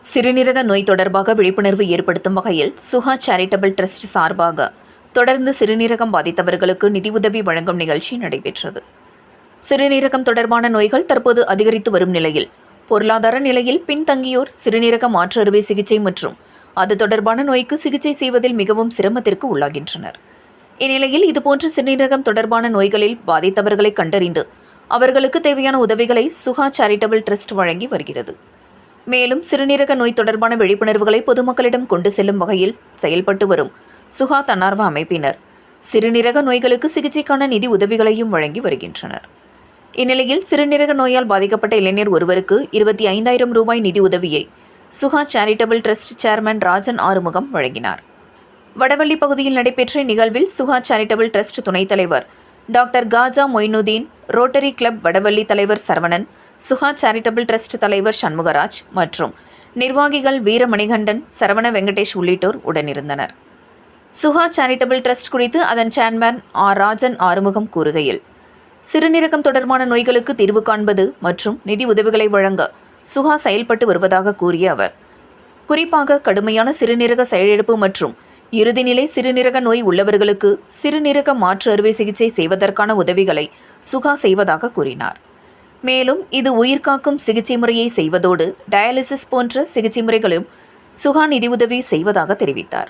சிறுநீரக நோய் தொடர்பாக விழிப்புணர்வு ஏற்படுத்தும் வகையில் சுஹா சேரிட்டபிள் ட்ரஸ்ட் சார்பாக தொடர்ந்து சிறுநீரகம் பாதித்தவர்களுக்கு நிதியுதவி வழங்கும் நிகழ்ச்சி நடைபெற்றது. சிறுநீரகம் தொடர்பான நோய்கள் தற்போது அதிகரித்து வரும் நிலையில் பொருளாதார நிலையில் பின்தங்கியோர் சிறுநீரக மாற்று அறுவை சிகிச்சை மற்றும் அது தொடர்பான நோய்க்கு சிகிச்சை செய்வதில் மிகவும் சிரமத்திற்கு உள்ளாகின்றனர். இந்நிலையில் இதுபோன்ற சிறுநீரகம் தொடர்பான நோய்களில் பாதித்தவர்களை கண்டறிந்து அவர்களுக்கு தேவையான உதவிகளை சுஹா சேரிட்டபிள் ட்ரஸ்ட் வழங்கி வருகிறது. மேலும் சிறுநீரக நோய் தொடர்பான விழிப்புணர்வுகளை பொதுமக்களிடம் கொண்டு செல்லும் வகையில் செயல்பட்டு வரும் சுஹா தன்னார்வ அமைப்பினர் சிறுநீரக நோய்களுக்கு சிகிச்சைக்கான நிதி உதவிகளையும் வழங்கி வருகின்றனர். இந்நிலையில் சிறுநீரக நோயால் பாதிக்கப்பட்ட இளைஞர் ஒருவருக்கு 25,000 ரூபாய் நிதி உதவியை Suha charitable trust chairman Rajan Arumugam வழங்கினார். வடவள்ளி பகுதியில் நடைபெற்ற நிகழ்வில் சுஹா சேரிட்டபிள் ட்ரஸ்ட் துணைத் தலைவர் doctor Khaja Moinuddin, rotary club Vadavalli தலைவர் சரவணன், சுஹா சேரிட்டபிள் ட்ரஸ்ட் தலைவர் சண்முகராஜ் மற்றும் நிர்வாகிகள் வீரமணிகண்டன், சரவண வெங்கடேஷ் உள்ளிட்டோர் உடனிருந்தனர். சுஹா சேரிட்டபிள் ட்ரஸ்ட் குறித்து அதன் சேர்மன் ராஜன் ஆறுமுகம் கூறுகையில், சிறுநீரகம் தொடர்பான நோய்களுக்கு தீர்வு காண்பது மற்றும் நிதி உதவிகளை வழங்க சுஹா செயல்பட்டு வருவதாக கூறிய அவர், குறிப்பாக கடுமையான சிறுநீரக செயலிழப்பு மற்றும் இறுதிநிலை சிறுநீரக நோய் உள்ளவர்களுக்கு சிறுநீரக மாற்று அறுவை சிகிச்சை செய்வதற்கான உதவிகளை சுஹா செய்வதாக கூறினார். மேலும் இது உயிர்காக்கும் சிகிச்சை முறையை செய்வதோடு டயாலிசிஸ் போன்ற சிகிச்சை முறைகளும் சுஹா நிதியுதவி செய்வதாக தெரிவித்தார்.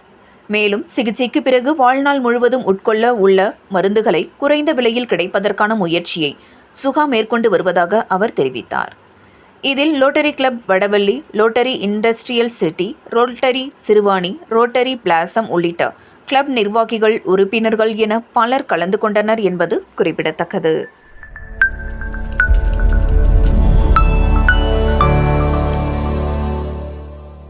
மேலும் சிகிச்சைக்கு பிறகு வாழ்நாள் முழுவதும் உட்கொள்ள உள்ள மருந்துகளை குறைந்த விலையில் கிடைப்பதற்கான முயற்சியை சுஹா மேற்கொண்டு வருவதாக அவர் தெரிவித்தார். இதில் rotary club Vadavalli, rotary industrial city, rotary Siruvani, rotary blossom உள்ளிட்ட கிளப் நிர்வாகிகள், உறுப்பினர்கள் என பலர் கலந்து கொண்டனர் என்பது குறிப்பிடத்தக்கது.